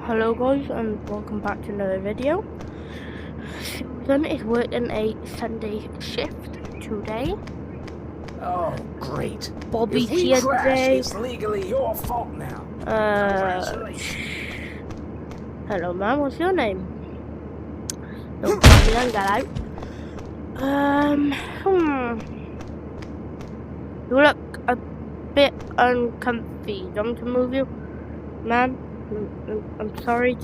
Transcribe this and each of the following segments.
Hello guys and welcome back to another video. Susan is working a Sunday shift today. Oh, great. Bobby's if we here crash, today. It's legally your fault now. Hello ma'am, what's your name? Don't tell me that out. You look a bit uncomfy. Do you want me to move you? Ma'am? I'm sorry,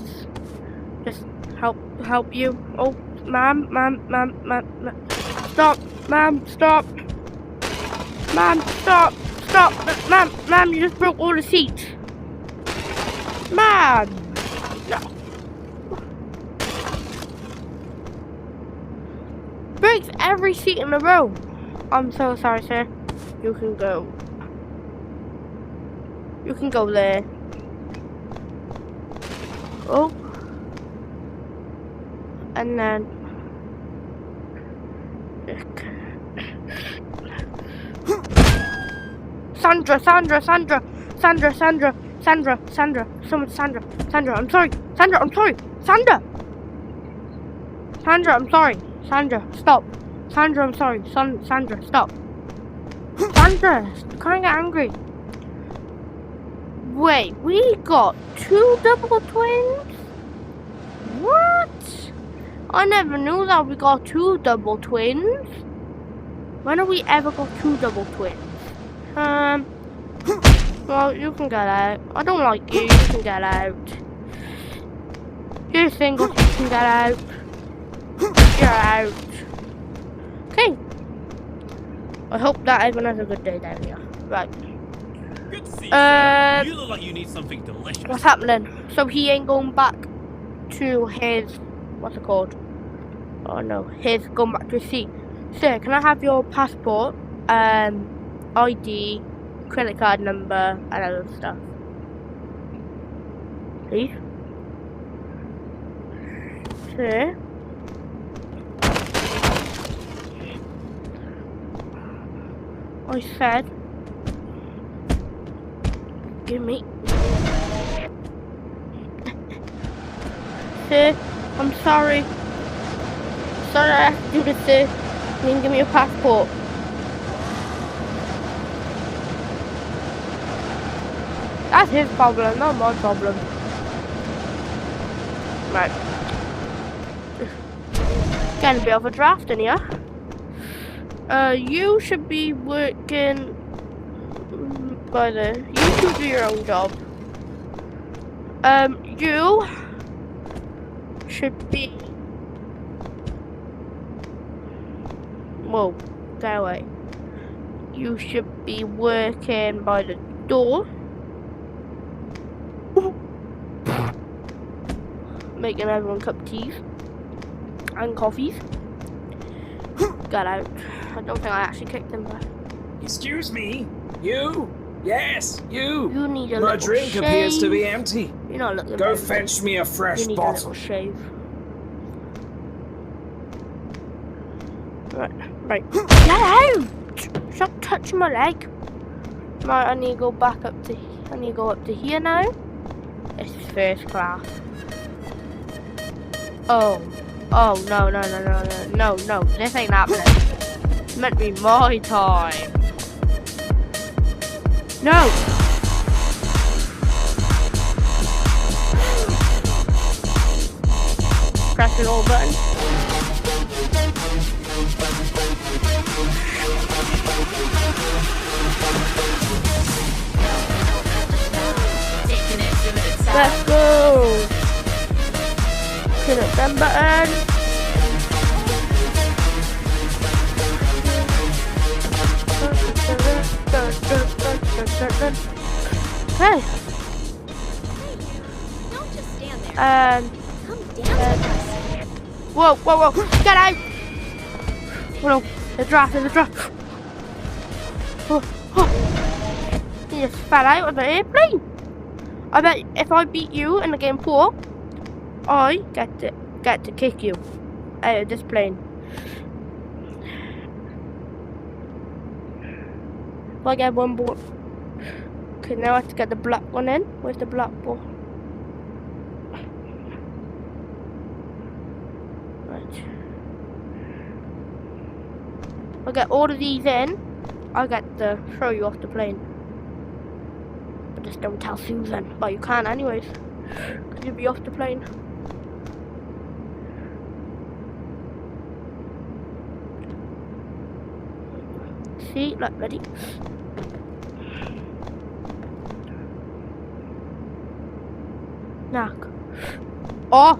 just help you. Oh, ma'am, stop, ma'am, stop, ma'am, stop, ma'am, you just broke all the seats, ma'am. No, breaks every seat in the row. I'm so sorry, sir. You can go there. Oh, and then Sandra, I'm sorry, stop, Sandra, I'm sorry, Sandra, stop, Sandra, can't get angry. Wait, we got 2 double twins? What? I never knew that we got 2 double twins. When have we ever got 2 double twins? Well, you can get out. I don't like you, you can get out. You're single, you can get out. You're out. Okay. I hope that everyone has a good day down here. Right. Good to see you, sir. You look like you need something delicious. What's happening? So he ain't going back to his, what's it called? Oh no, his going back to his seat. Sir, can I have your passport, ID, credit card number, and other stuff? Please? Sir? I said, give me. Sir, I'm sorry. Sorry I have to do this, sir. You can give me your passport. That's his problem, not my problem. Right. Getting a bit of a draft in here. You should be working by the. You should do your own job. You should be. Whoa, get away. You should be working by the door. Making everyone cup of teas and coffees. Got out. I don't think I actually kicked him back. Excuse me? You? Yes, you. You need a My little drink shave. appears to be empty. You're not looking Go very fetch me a fresh You need a bottle. little shave. Right. Get out! Stop touching my leg. Right, I need to go back up to. I need to go up to here now. This is first class. Oh no! This ain't happening. It's meant to be my time. No. Press the all button. Let's go! Hit it, that button. Okay. Don't just stand there. Come down to us. Whoa! Get out! Oh no, the draft. Oh. He just fell out of the airplane. I bet if I beat you in the game 4, I get to kick you out of this plane. If I get one ball. Okay, now I have to get the black one in. Where's the black ball? Right. I'll get all of these in. I get to throw you off the plane. But just don't tell Susan. But you can anyways. Because you'll be off the plane. See? Look, ready? Knock. Oh!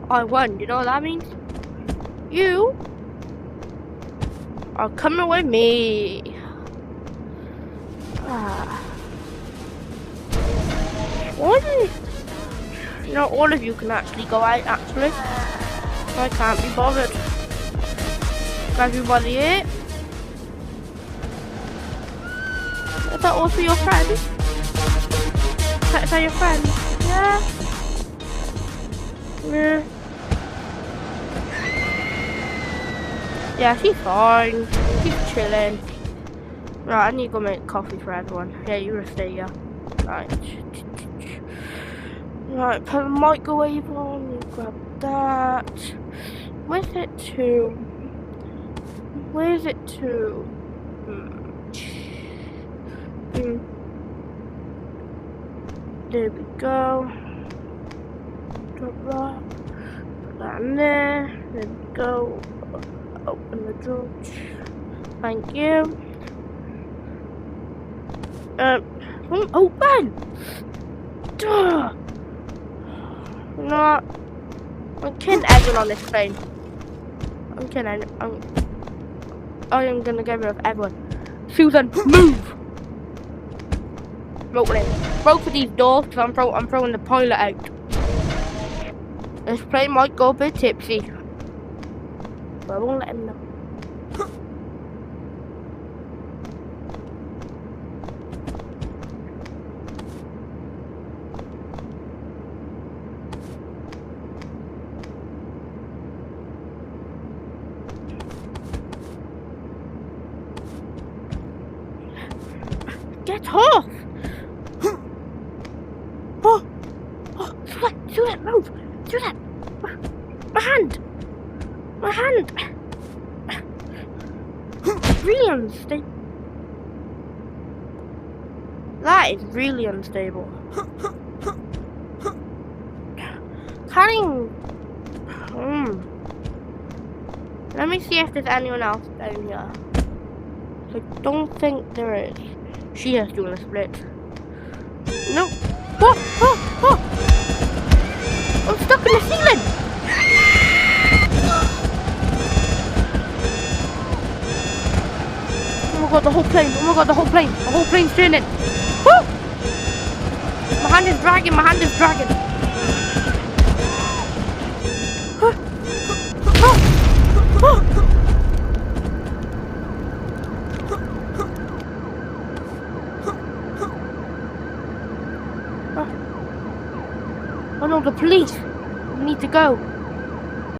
I won. You know what that means? You are coming with me. Not all of you can actually go out, actually. I can't be bothered. Everybody here? Is that also your friend? Is that your friend? Yeah? Yeah. Yeah, she's fine. She's chilling. Right, I need to go make coffee for everyone. Yeah, you will stay here. Right. Right, put the microwave on. Grab that. Where's it to? Where's it to? There we go. Drop that. Put that in there. There we go. Open the door. Thank you. Open! Duh! You know what? I'm killing everyone on this plane. I am gonna get rid of everyone. Susan, move! Rolling. Roll for these doors because I'm throwing the pilot out. This plane might go a bit tipsy. But I won't let him know. Get off! Do that, move! Do that! My hand! My hand! Really unstable. That is really unstable. Cutting. Let me see if there's anyone else down here. I don't think there is. She is doing a split. Nope. Oh! I'm stuck in the ceiling! Oh my god, the whole plane! Oh my god, the whole plane! The whole plane's turning! Woo! My hand is dragging! My hand is dragging! Oh no, the police! We need to go.